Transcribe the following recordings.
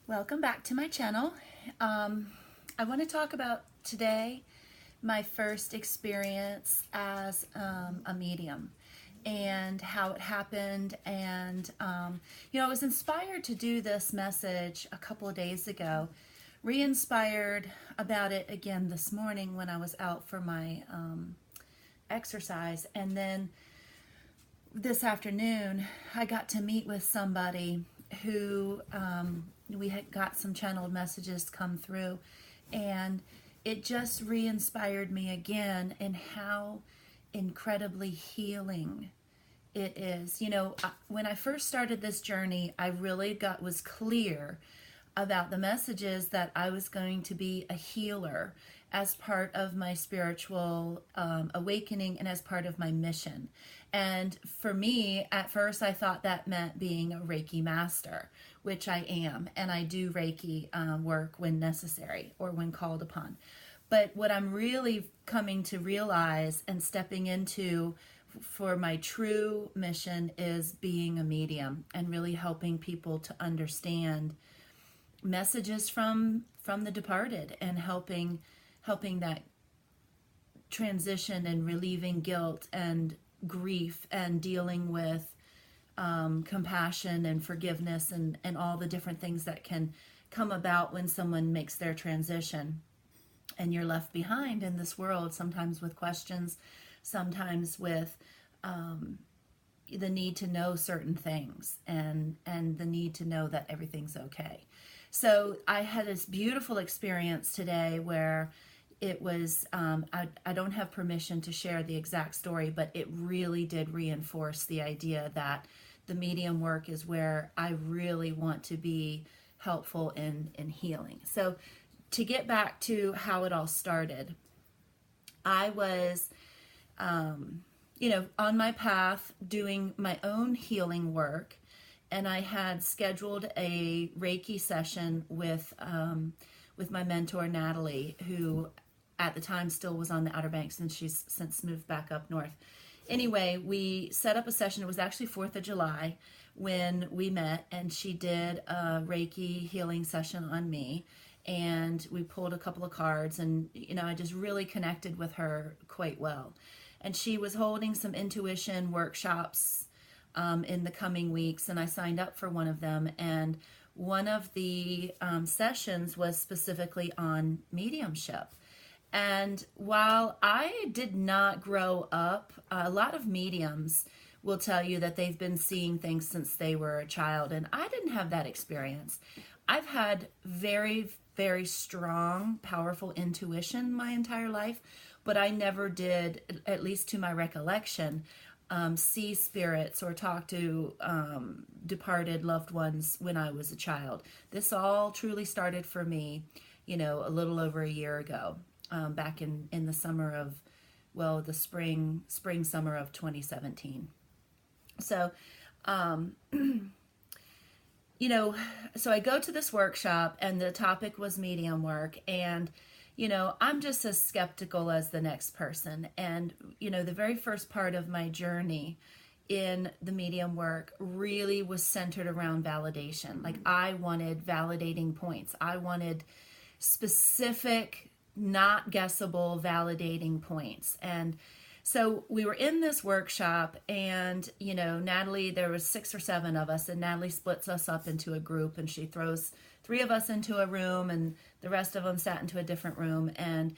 Welcome back to my channel. I want to talk about today my first experience as a medium and how it happened. And, I was inspired to do this message a couple of days ago, re-inspired about it again this morning when I was out for my exercise. And then this afternoon, I got to meet with somebody who we had got some channeled messages come through, and it just re-inspired me again in how incredibly healing it is. When I first started this journey, I really was clear about the messages that I was going to be a healer as part of my spiritual awakening and as part of my mission. And for me, at first, I thought that meant being a Reiki master, which I am, and I do Reiki work when necessary or when called upon. But what I'm really coming to realize and stepping into for my true mission is being a medium and really helping people to understand messages from the departed and helping that transition and relieving guilt and grief and dealing with compassion and forgiveness and all the different things that can come about when someone makes their transition and you're left behind in this world, sometimes with questions, sometimes with the need to know certain things and the need to know that everything's okay. So I had this beautiful experience today where it was, I don't have permission to share the exact story, but it really did reinforce the idea that the medium work is where I really want to be helpful in healing. So to get back to how it all started, I was, on my path doing my own healing work, and I had scheduled a Reiki session with my mentor, Natalie, who at the time still was on the Outer Banks, and she's since moved back up north. Anyway, we set up a session. It was actually 4th of July when we met, and she did a Reiki healing session on me, and we pulled a couple of cards, and I just really connected with her quite well. And she was holding some intuition workshops in the coming weeks, and I signed up for one of them, and one of the sessions was specifically on mediumship. And while I did not grow up, a lot of mediums will tell you that they've been seeing things since they were a child, and I didn't have that experience. I've had very, very strong, powerful intuition my entire life, but I never did, at least to my recollection, see spirits or talk to departed loved ones when I was a child. This all truly started for me, a little over a year ago, back in the summer of, the spring, summer of 2017. So, so I go to this workshop, and the topic was medium work, and I'm just as skeptical as the next person. And, the very first part of my journey in the medium work really was centered around validation. Like, I wanted validating points. I wanted specific, not guessable validating points. And so we were in this workshop, and, Natalie, there was 6 or 7 of us, and Natalie splits us up into a group, and she throws 3 of us into a room, and the rest of them sat into a different room. And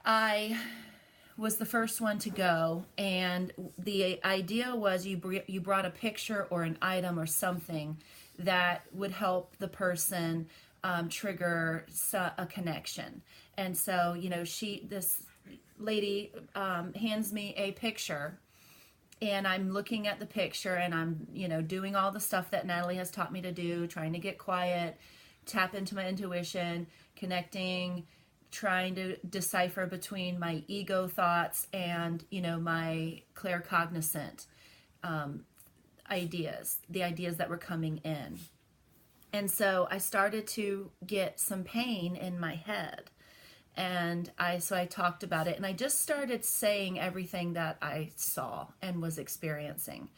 I was the first one to go, and the idea was you brought a picture or an item or something that would help the person trigger a connection. And so, this lady hands me a picture, and I'm looking at the picture, and I'm, doing all the stuff that Natalie has taught me to do, trying to get quiet, tap into my intuition, connecting, trying to decipher between my ego thoughts and, my claircognizant ideas, the ideas that were coming in. And so I started to get some pain in my head. And I talked about it, and I just started saying everything that I saw and was experiencing.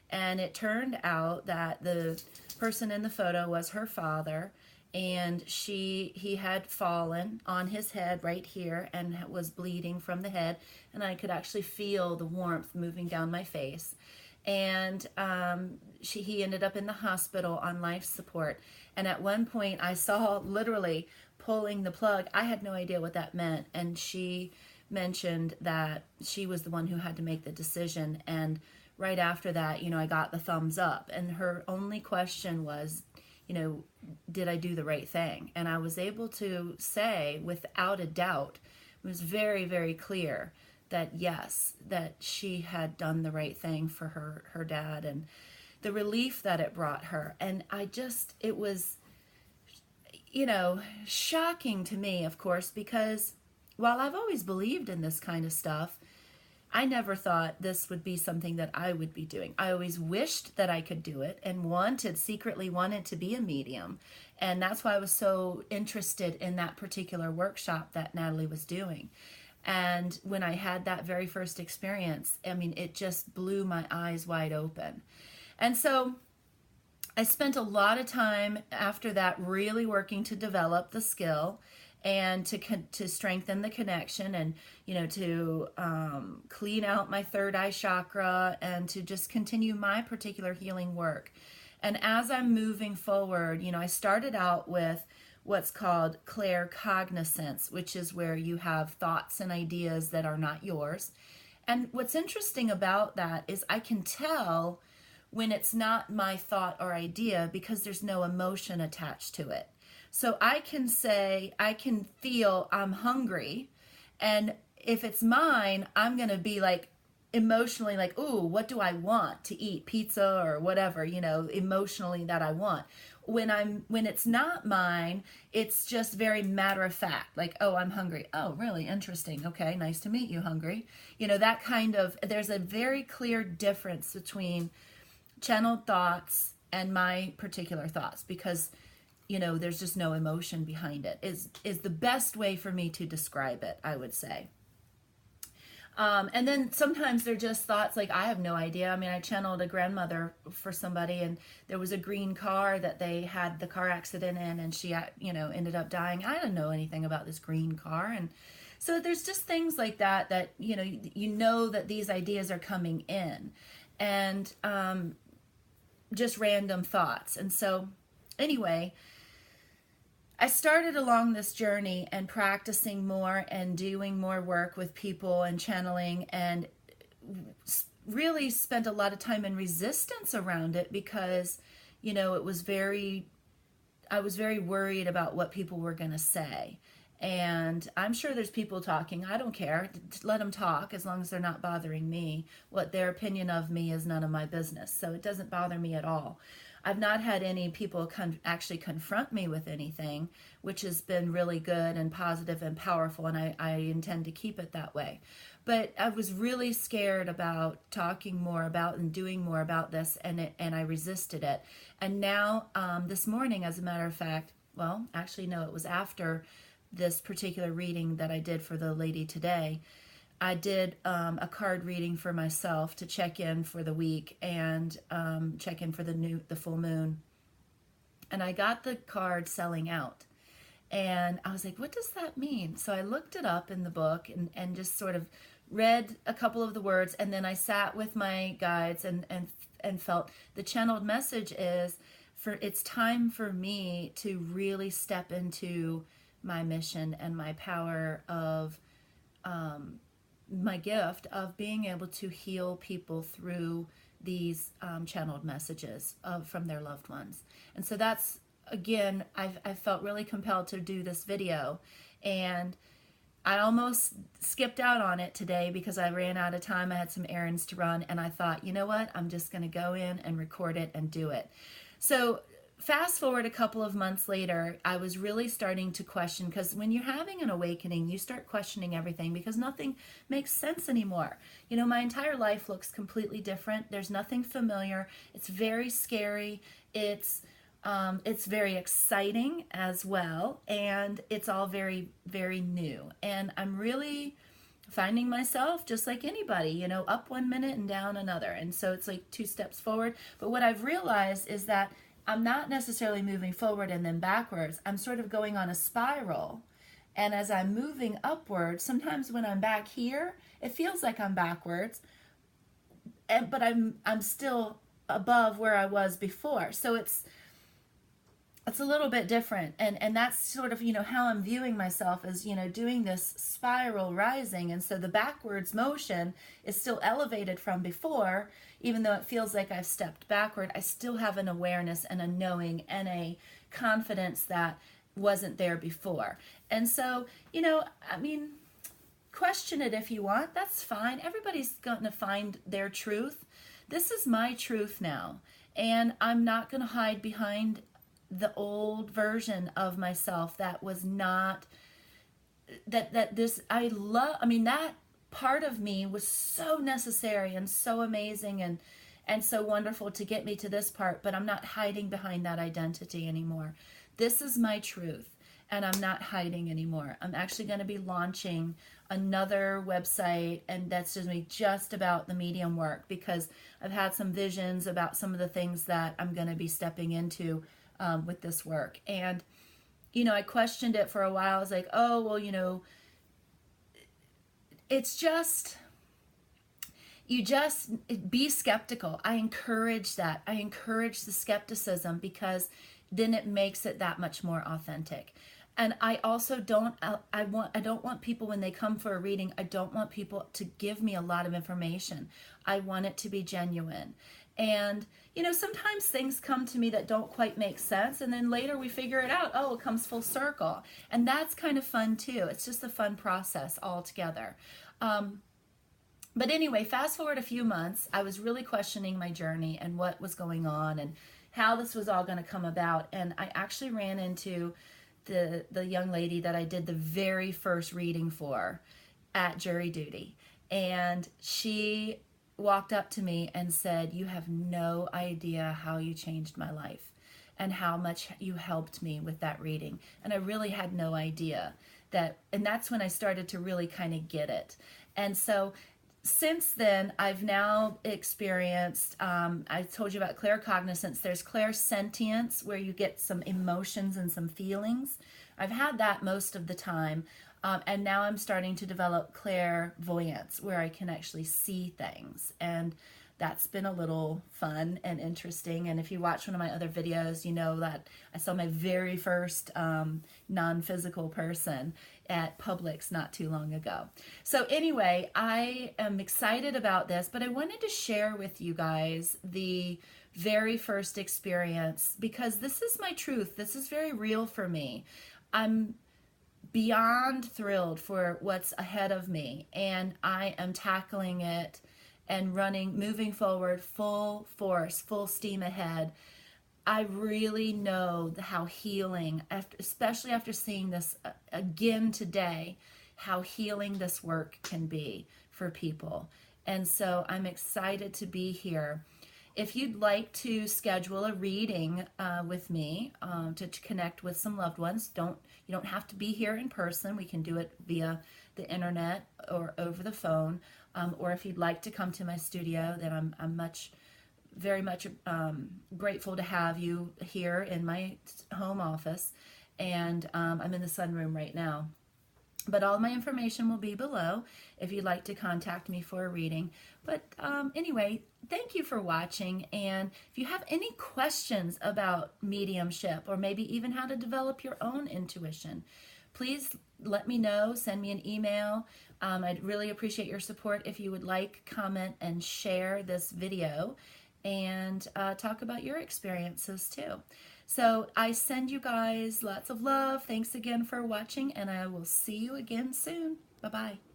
And it turned out that the person in the photo was her father, and he had fallen on his head right here and was bleeding from the head, and I could actually feel the warmth moving down my face. And he ended up in the hospital on life support. And at one point I saw literally pulling the plug. I had no idea what that meant, and she mentioned that she was the one who had to make the decision. And right after that, I got the thumbs up, and her only question was, did I do the right thing? And I was able to say without a doubt, it was very, very clear that yes, that she had done the right thing for her dad, and the relief that it brought her. And it was, shocking to me, of course, because while I've always believed in this kind of stuff, I never thought this would be something that I would be doing. I always wished that I could do it and secretly wanted to be a medium. And that's why I was so interested in that particular workshop that Natalie was doing. And when I had that very first experience, it just blew my eyes wide open. And so I spent a lot of time after that really working to develop the skill and to strengthen the connection, and to clean out my third eye chakra, and to just continue my particular healing work. And as I'm moving forward, I started out with what's called claircognizance, which is where you have thoughts and ideas that are not yours. And what's interesting about that is I can tell when it's not my thought or idea because there's no emotion attached to it. So I can feel I'm hungry, and if it's mine, I'm going to be like emotionally like, ooh, what do I want to eat? Pizza or whatever, emotionally that I want. When it's not mine, it's just very matter of fact, like, oh, I'm hungry. Oh, really? Interesting. Okay, nice to meet you, hungry. That kind of, there's a very clear difference between channeled thoughts and my particular thoughts, because there's just no emotion behind it, is the best way for me to describe it, I would say. And then sometimes they're just thoughts like, I have no idea. I channeled a grandmother for somebody, and there was a green car that they had the car accident in, and she, ended up dying. I didn't know anything about this green car. And so there's just things like that, that these ideas are coming in, and just random thoughts. And so anyway, I started along this journey and practicing more and doing more work with people and channeling, and really spent a lot of time in resistance around it because, I was very worried about what people were going to say. And I'm sure there's people talking. I don't care. Let them talk as long as they're not bothering me. What their opinion of me is none of my business. So it doesn't bother me at all. I've not had any people actually confront me with anything, which has been really good and positive and powerful, and I intend to keep it that way. But I was really scared about talking more about and doing more about this, and I resisted it. And now, this morning, as a matter of fact, well, actually, no, it was after this particular reading that I did for the lady today, I did a card reading for myself to check in for the week and check in for the full moon. And I got the card selling out. And I was like, what does that mean? So I looked it up in the book and just sort of read a couple of the words. And then I sat with my guides and felt the channeled message is it's time for me to really step into my mission and my power of my gift of being able to heal people through these channeled messages from their loved ones. And so that's, again, I felt really compelled to do this video, and I almost skipped out on it today because I ran out of time. I had some errands to run, and I thought, you know what, I'm just going to go in and record it and do it. So fast forward a couple of months later, I was really starting to question, because when you're having an awakening, you start questioning everything because nothing makes sense anymore. My entire life looks completely different. There's nothing familiar. It's very scary. It's very exciting as well, and it's all very, very new. And I'm really finding myself just like anybody, up 1 minute and down another. And so it's like 2 steps forward. But what I've realized is that I'm not necessarily moving forward and then backwards. I'm sort of going on a spiral. And as I'm moving upwards, sometimes when I'm back here, it feels like I'm backwards, but I'm still above where I was before. So it's a little bit different, and that's sort of how I'm viewing myself as doing this spiral rising. And so the backwards motion is still elevated from before, even though it feels like I've stepped backward. I still have an awareness and a knowing and a confidence that wasn't there before. And so I mean, question it if you want, that's fine. Everybody's going to find their truth. This is my truth now, and I'm not going to hide behind the old version of myself that was not that this I love. I mean, that part of me was so necessary and so amazing and so wonderful to get me to this part, but I'm not hiding behind that identity anymore. This is my truth, and I'm not hiding anymore. I'm actually going to be launching another website, and that's just about the medium work, because I've had some visions about some of the things that I'm going to be stepping into with this work. And I questioned it for a while. I was like, oh well, it's just, you just be skeptical. I encourage that. I encourage the skepticism, because then it makes it that much more authentic. And I also don't want people, when they come for a reading, I don't want people to give me a lot of information. I want it to be genuine. And sometimes things come to me that don't quite make sense, and then later we figure it out. Oh, it comes full circle. And that's kind of fun too. It's just a fun process altogether. But anyway, fast forward a few months, I was really questioning my journey and what was going on and how this was all going to come about. And I actually ran into the young lady that I did the very first reading for at jury duty. And she walked up to me and said, "You have no idea how you changed my life and how much you helped me with that reading." And I really had no idea that, and that's when I started to really kind of get it. And so since then, I've now experienced, I told you about claircognizance. There's clairsentience, where you get some emotions and some feelings. I've had that most of the time. And now I'm starting to develop clairvoyance, where I can actually see things. And that's been a little fun and interesting. And if you watch one of my other videos, you know that I saw my very first non-physical person at Publix not too long ago. So anyway, I am excited about this, but I wanted to share with you guys the very first experience, because this is my truth. This is very real for me. I'm beyond thrilled for what's ahead of me, and I am tackling it and moving forward full force, full steam ahead. I really know how healing, especially after seeing this again today, how healing this work can be for people. And so I'm excited to be here. If you'd like to schedule a reading with me to connect with some loved ones, you don't have to be here in person. We can do it via the internet or over the phone. Or if you'd like to come to my studio, then I'm very much grateful to have you here in my home office. And I'm in the sunroom right now. But all my information will be below if you'd like to contact me for a reading. But anyway, thank you for watching. And if you have any questions about mediumship, or maybe even how to develop your own intuition, please let me know. Send me an email. I'd really appreciate your support if you would like, comment, and share this video, and talk about your experiences too. So I send you guys lots of love. Thanks again for watching, and I will see you again soon. Bye-bye.